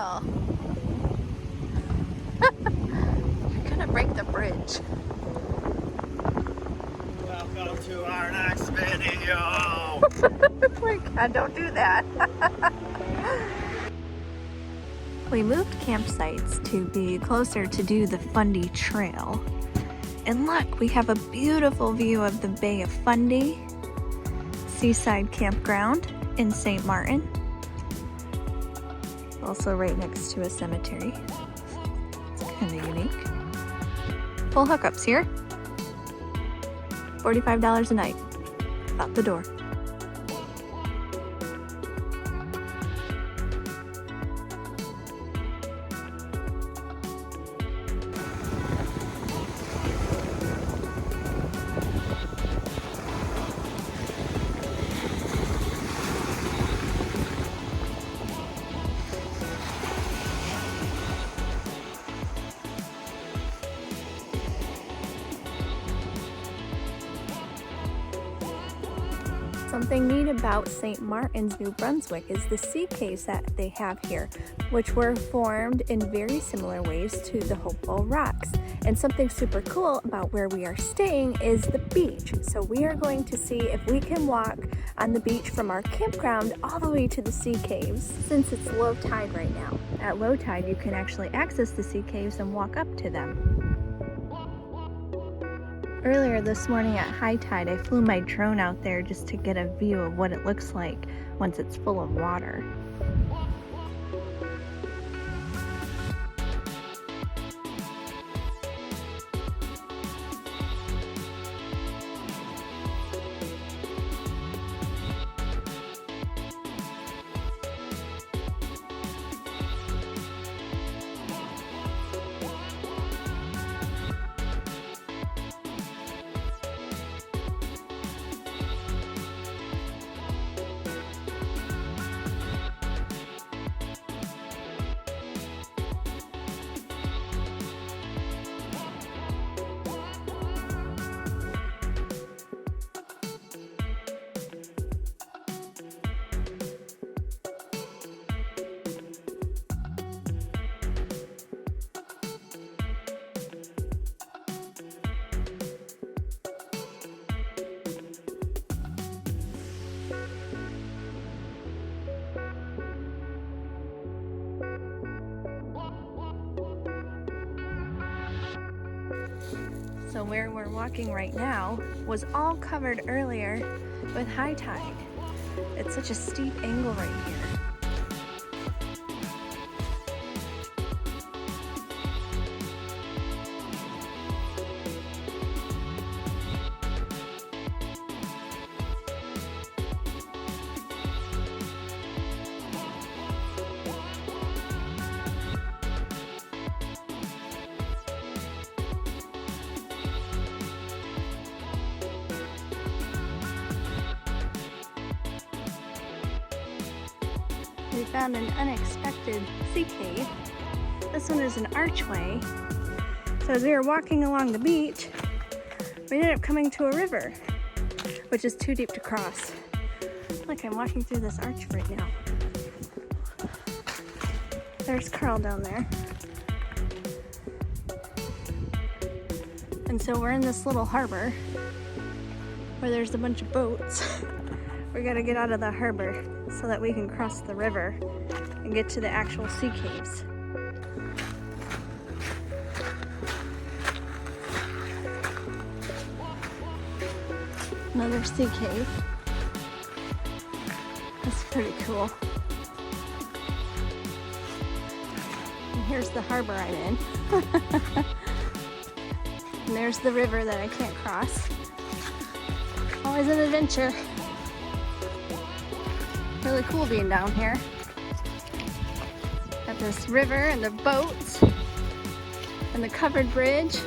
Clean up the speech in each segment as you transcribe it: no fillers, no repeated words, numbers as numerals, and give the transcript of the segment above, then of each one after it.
careful. You're gonna break the bridge. Welcome to our next video. Oh my God, don't do that. We moved campsites to be closer to do the Fundy trail. And look, we have a beautiful view of the Bay of Fundy, seaside campground in St. Martin. Also right next to a cemetery. It's kind of unique. Full hookups here. $45 a night. Out the door. Something neat about St. Martin's, New Brunswick is the sea caves that they have here, which were formed in very similar ways to the Hopewell Rocks. And something super cool about where we are staying is the beach. So we are going to see if we can walk on the beach from our campground all the way to the sea caves, since it's low tide right now. At low tide, you can actually access the sea caves and walk up to them. Earlier this morning at high tide, I flew my drone out there just to get a view of what it looks like once it's full of water. So where we're walking right now was all covered earlier with high tide. It's such a steep angle right here. We found an unexpected sea cave. This one is an archway. So as we were walking along the beach, we ended up coming to a river, which is too deep to cross. Look, I'm walking through this arch right now. There's Carl down there. And so we're in this little harbor where there's a bunch of boats. We gotta get out of the harbor so that we can cross the river and get to the actual sea caves. Another sea cave. That's pretty cool. And here's the harbor I'm in. And there's the river that I can't cross. Always an adventure. Really cool being down here. Got this river and the boats and the covered bridge.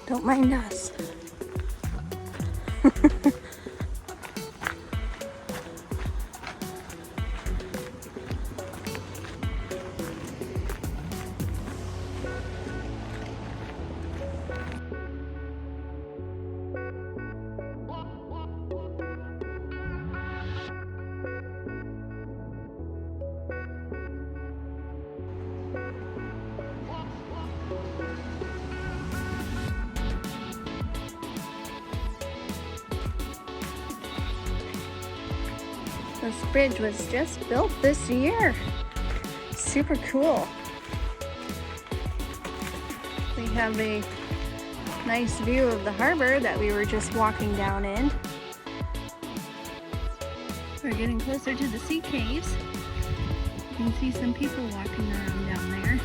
Don't mind us. This bridge was just built this year. Super cool. We have a nice view of the harbor that we were just walking down in. We're getting closer to the sea caves. You can see some people walking around down there.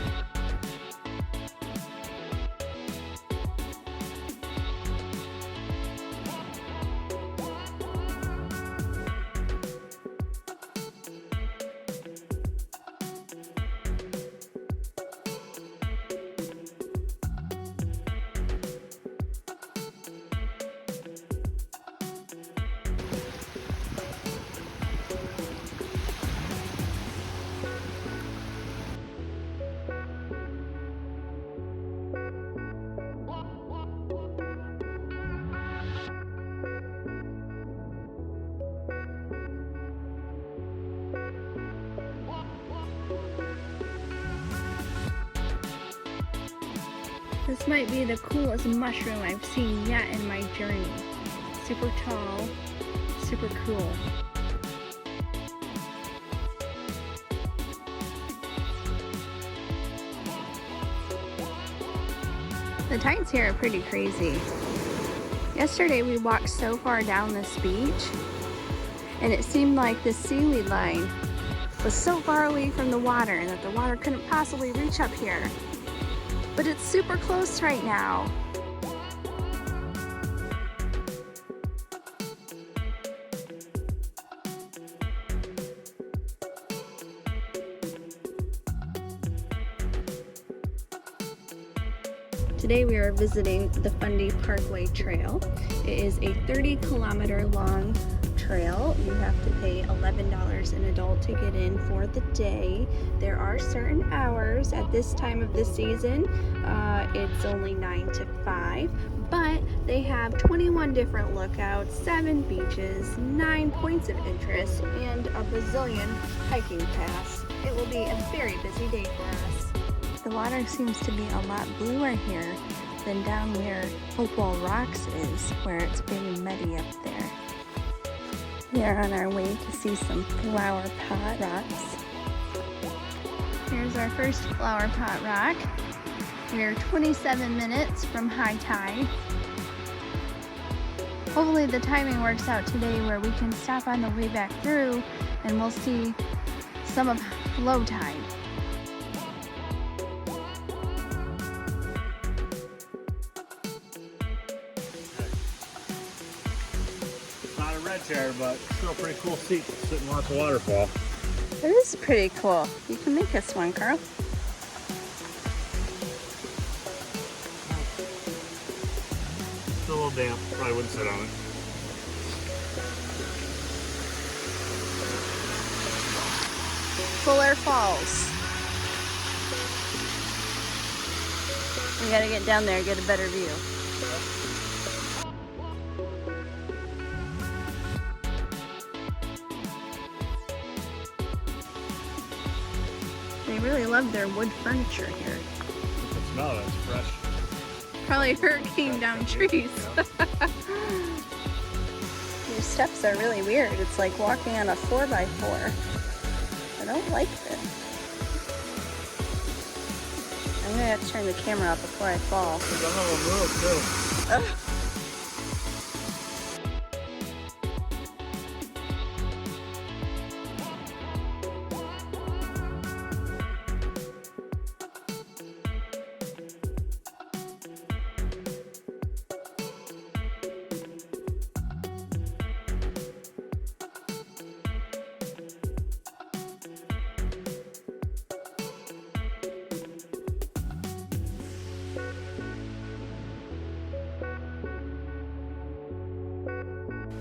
This might be the coolest mushroom I've seen yet in my journey. Super tall, super cool. The tides here are pretty crazy. Yesterday we walked so far down this beach and it seemed like the seaweed line was so far away from the water that the water couldn't possibly reach up here. But it's super close right now. Today we are visiting the Fundy Parkway Trail. It is a 30-kilometer long trail. You have to pay $11 an adult to get in for the day. There are certain hours at this time of the season. It's only 9 to 5, but they have 21 different lookouts, 7 beaches, 9 points of interest, and a bazillion hiking paths. It will be a very busy day for us. The water seems to be a lot bluer here than down where Hopewell Rocks is, where it's very muddy up there. We are on our way to see some flower pot rocks. Here's our first flower pot rock. We're 27 minutes from high tide. Hopefully the timing works out today where we can stop on the way back through and we'll see some of low tide. Not a red chair, but still a pretty cool seat to sit and watch a waterfall. It is pretty cool. You can make us one, Carl. Still a little damp. Probably wouldn't sit on it. Fuller Falls. We gotta get down there and get a better view. They really love their wood furniture here. The smell, that's fresh. Probably hurricane down trees. These steps are really weird. It's like walking on a 4x4. I don't like this. I'm gonna have to turn the camera up before I fall. Some of them move too.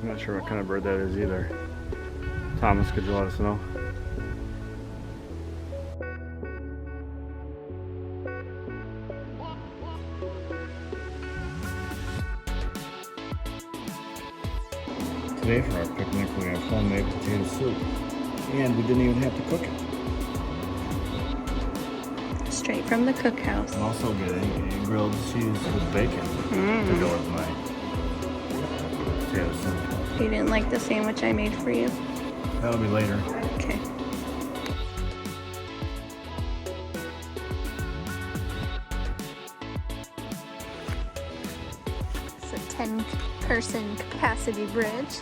I'm not sure what kind of bird that is either. Thomas, could you let us know? Today for our picnic we have homemade potato soup. And we didn't even have to cook it. Straight from the cookhouse. I'm also getting a grilled cheese with bacon to go with my potato soup. You didn't like the sandwich I made for you? That'll be later. Okay. It's a 10-person capacity bridge.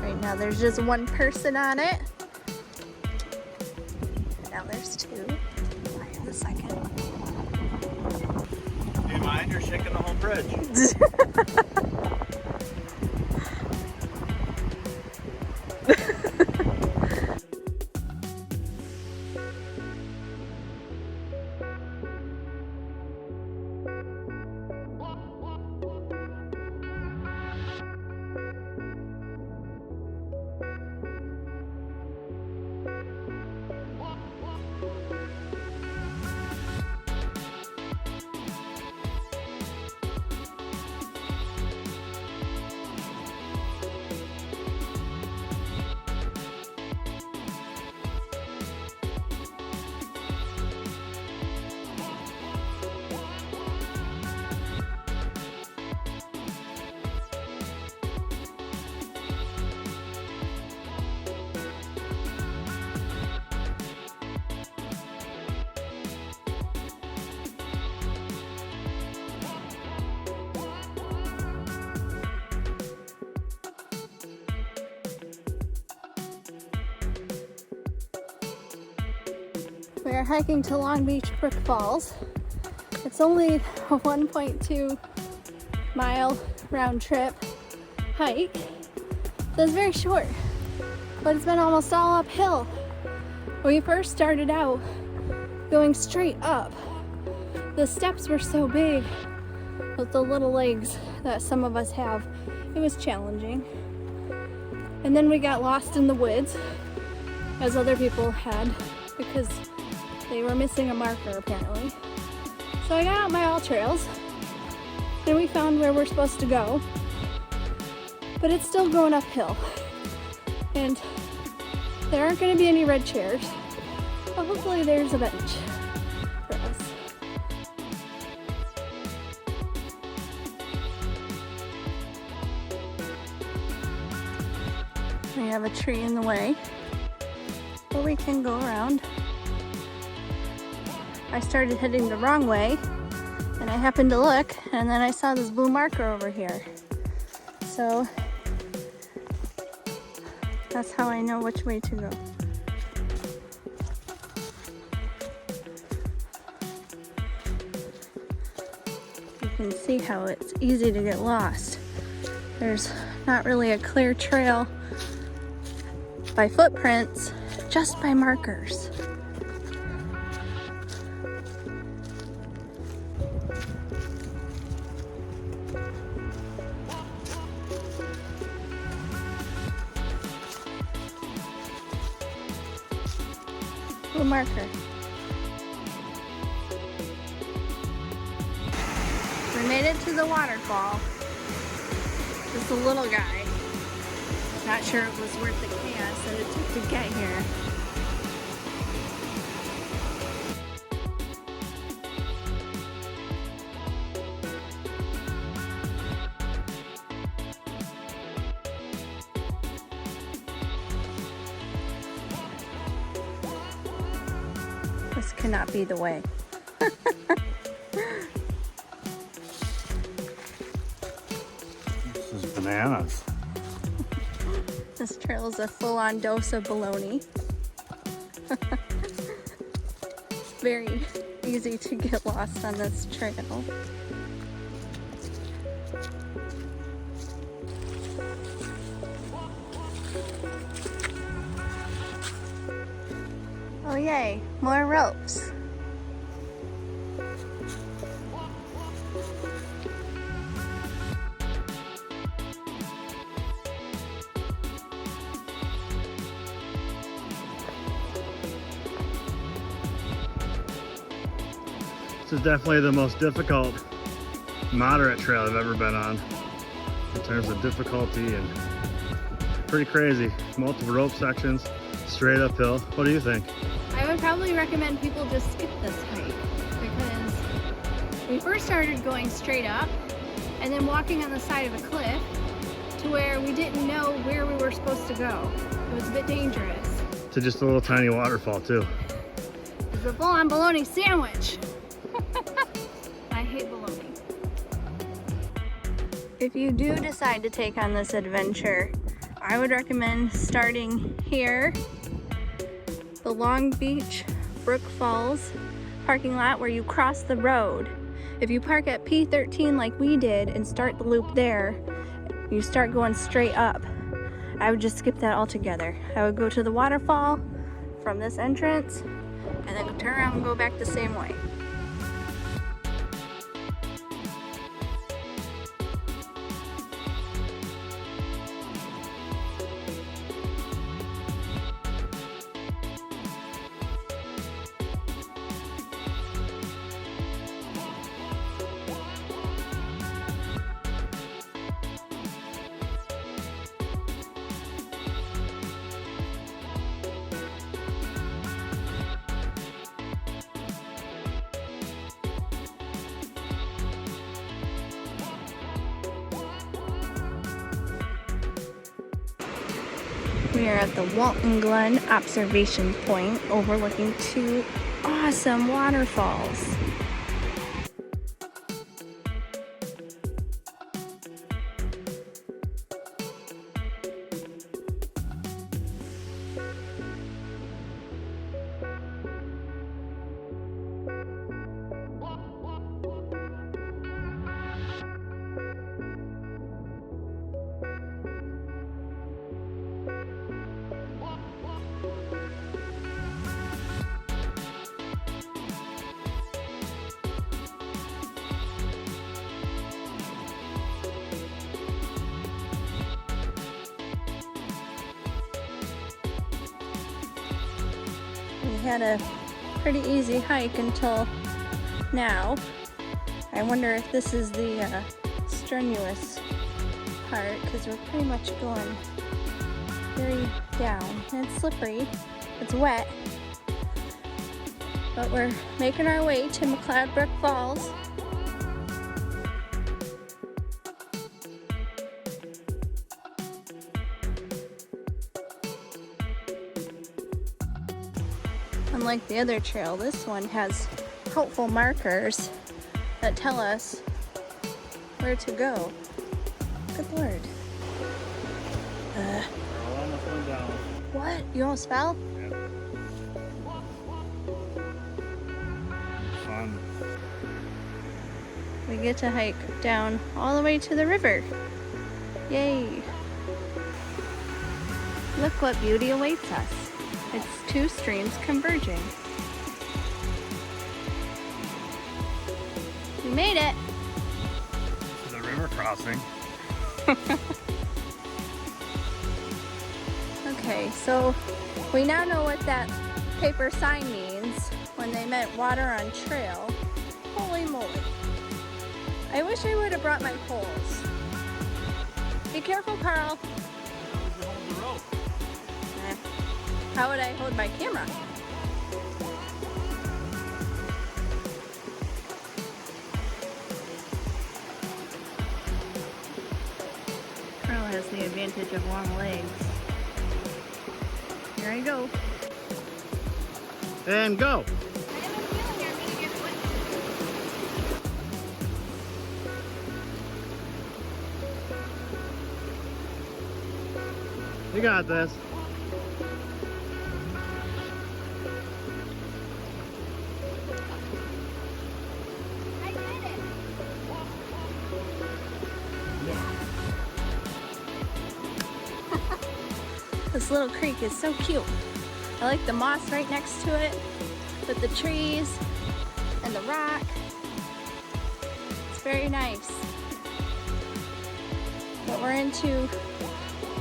Right now there's just one person on it. Now there's two. I have the second. Do you mind? You're shaking the whole bridge. We are hiking to Long Beach Brook Falls. It's only a 1.2 mile round trip hike. So it's very short, but it's been almost all uphill. When we first started out going straight up, the steps were so big with the little legs that some of us have. It was challenging. And then we got lost in the woods, as other people had, because they were missing a marker apparently. So I got out my all trails and we found where we're supposed to go, but it's still going uphill. And there aren't going to be any red chairs, but hopefully there's a bench for us. We have a tree in the way, but we can go around. I started heading the wrong way and I happened to look and then I saw this blue marker over here. So that's how I know which way to go. You can see how it's easy to get lost. There's not really a clear trail by footprints, just by markers. Blue marker. We made it to the waterfall. Just a little guy. Not sure it was worth the chaos that it took to get here. This cannot be the way. This is bananas. This trail is a full-on dose of baloney. Very easy to get lost on this trail. Oh yay, more ropes. This is definitely the most difficult moderate trail I've ever been on in terms of difficulty, and pretty crazy. Multiple rope sections, straight uphill. What do you think? I would probably recommend people just skip this hike because we first started going straight up and then walking on the side of a cliff to to where we didn't know where we were supposed to go. It was a bit dangerous. To just a little tiny waterfall too. It's a full-on bologna sandwich. I hate bologna. If you do decide to take on this adventure, I would recommend starting here, the Long Beach Brook Falls parking lot where you cross the road. If you park at P13 like we did and start the loop there, you start going straight up. I would just skip that altogether. I would go to the waterfall from this entrance and then turn around and go back the same way. We are at the Walton Glen Observation Point overlooking two awesome waterfalls. We had a pretty easy hike until now. I wonder if this is the strenuous part, because we're pretty much going very down. And it's slippery, it's wet, but we're making our way to McLeod Brook Falls. Unlike the other trail, this one has helpful markers that tell us where to go. Good Lord. What? You almost fell? Yeah. Fun. We get to hike down all the way to the river. Yay. Look what beauty awaits us. It's two streams converging. We made it. To the river crossing. Okay, so we now know what that paper sign means when they meant water on trail. Holy moly. I wish I would have brought my poles. Be careful, Carl. How would I hold my camera? Carl has the advantage of long legs. Here I go. And go. You got this. I did it. This little creek is so cute. I like the moss right next to it, with the trees and the rock. It's very nice. But we're into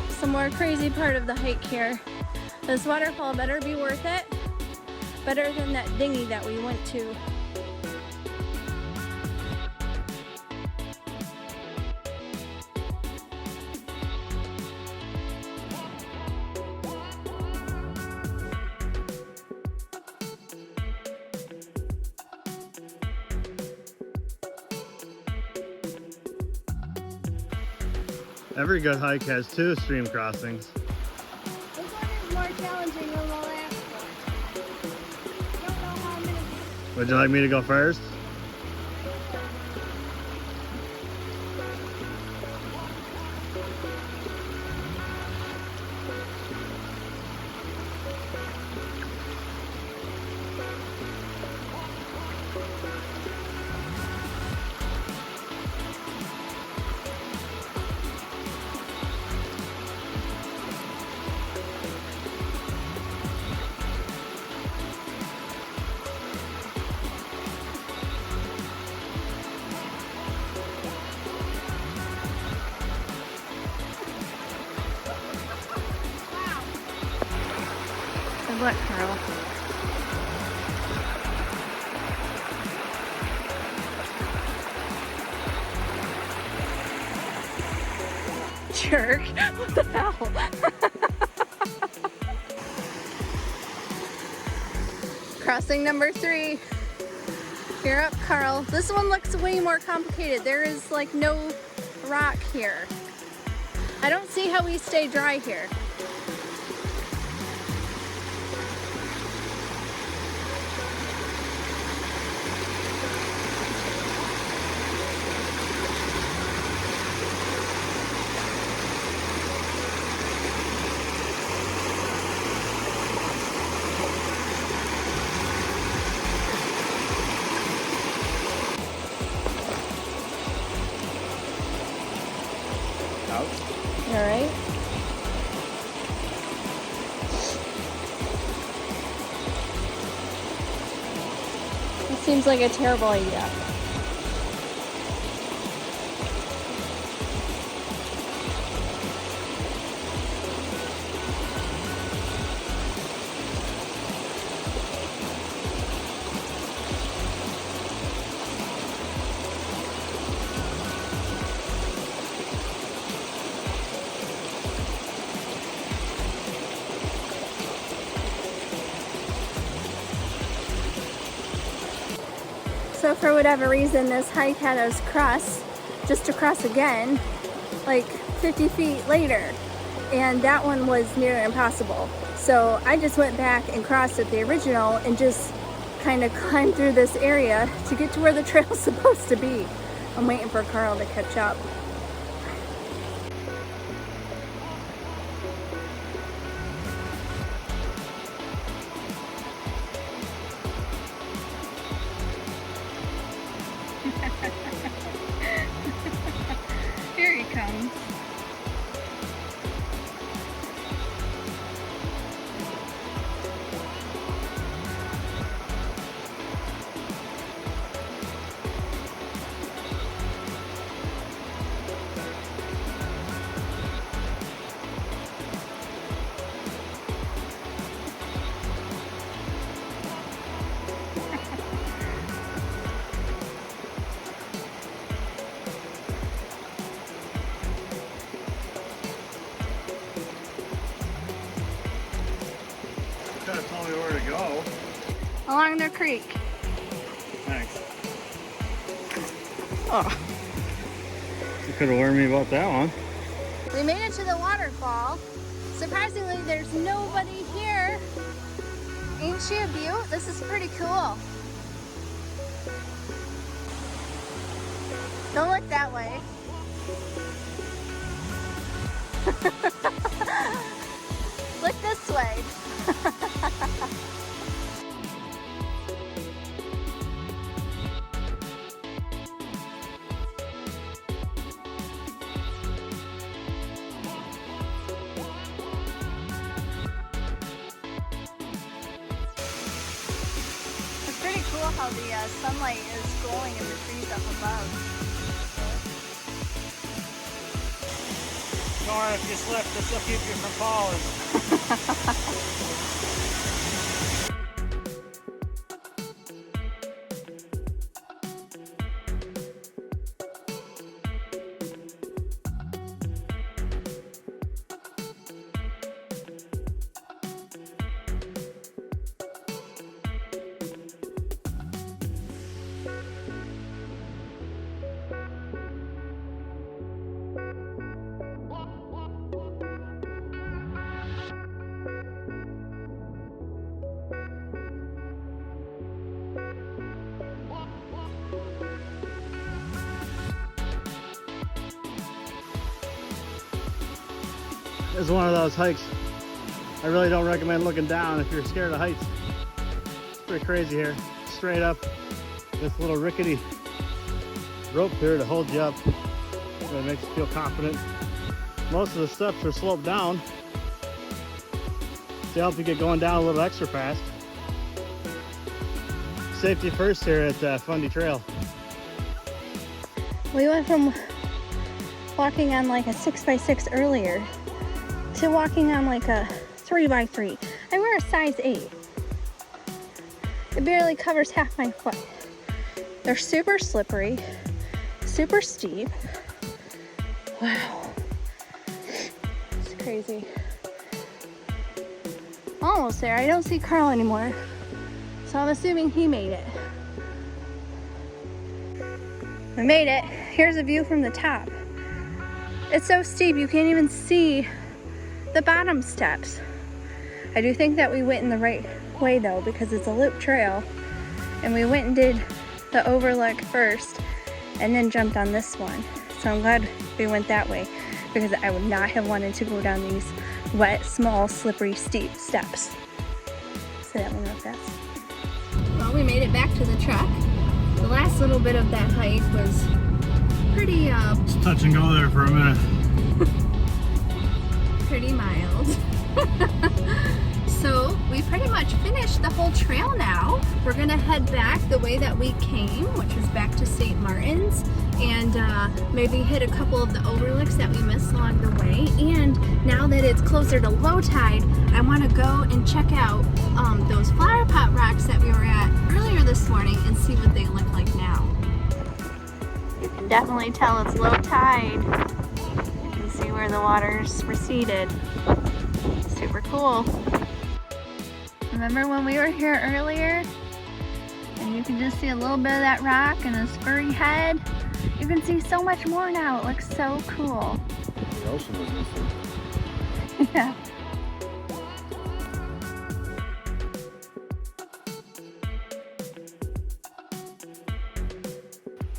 some more crazy part of the hike here. This waterfall better be worth it. Better than that dinghy that we went to. Every good hike has 2 stream crossings. This one is more challenging than the last one. I don't know how many. Would you like me to go first? Good luck, Carl. Jerk. What the hell? Crossing number 3. You're up, Carl. This one looks way more complicated. There is like no rock here. I don't see how we stay dry here. All right. This seems like a terrible idea. So for whatever reason, this hike had us cross, just to cross again, like 50 feet later. And that one was near impossible. So I just went back and crossed at the original and just kind of climbed through this area to get to where the trail's supposed to be. I'm waiting for Carl to catch up. Here he comes. Could have told me where to go. Along the creek. Thanks. Oh. You could have warned me about that one. We made it to the waterfall. Surprisingly, there's nobody here. Ain't she a beaut? This is pretty cool. Don't look that way. Look this way. It's pretty cool how the sunlight is glowing in the trees up above. Nora, if you slip, this will keep you from falling. is one of those hikes I really don't recommend looking down if you're scared of heights. It's pretty crazy here. Straight up, this little rickety rope here to hold you up. That makes you feel confident. Most of the steps are sloped down to help you get going down a little extra fast. Safety first here at Fundy Trail. We went from walking on like a 6x6 earlier to walking on like a 3x3. I wear a size 8. It barely covers half my foot. They're super slippery, super steep. Wow. It's crazy. Almost there. I don't see Carl anymore, so I'm assuming he made it. We made it. Here's a view from the top. It's so steep you can't even see the bottom steps. I do think that we went in the right way though, because it's a loop trail, and we went and did the overlook first and then jumped on this one. So I'm glad we went that way, because I would not have wanted to go down these wet, small, slippery, steep steps. Say that one real fast. Well, we made it back to the truck. The last little bit of that hike was pretty Just touch and go there for a minute. pretty mild. So we pretty much finished the whole trail now. We're gonna head back the way that we came, which was back to St. Martin's, and maybe hit a couple of the overlooks that we missed along the way. And now that it's closer to low tide, I want to go and check out those flower pot rocks that we were at earlier this morning and see what they look like now. You can definitely tell it's low tide. You can see where the water's receded. Super cool. Remember when we were here earlier and you can just see a little bit of that rock and his furry head? You can see so much more now. It looks so cool. The ocean was missing. Yeah.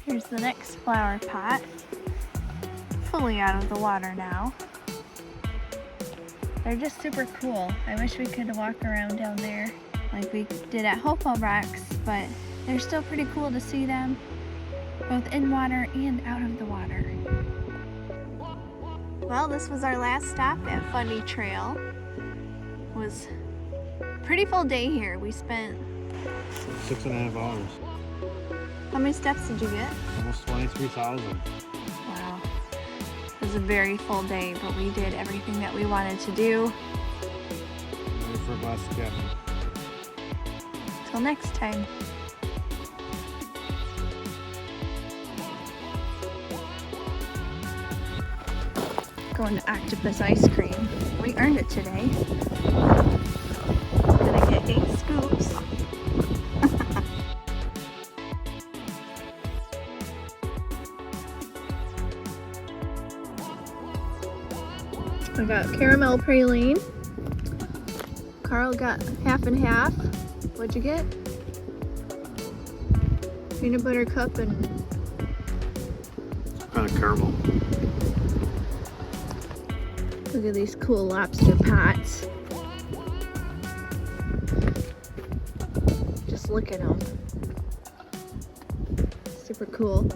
Here's the next flower pot. Fully out of the water now. They're just super cool. I wish we could walk around down there like we did at Hopewell Rocks, but they're still pretty cool to see them both in water and out of the water. Well, this was our last stop at Fundy Trail. It was a pretty full day here. We spent 6.5 hours. How many steps did you get? Almost 23,000. Wow. It was a very full day, but we did everything that we wanted to do. Ready for a glass of cabin. Till next time. Going to Octopus Ice Cream. We earned it today. Gonna get 8 scoops. We got caramel praline. Carl got half and half. What'd you get? Peanut butter cup and Kind of caramel. look at these cool lobster pots. Just look at them. Super cool.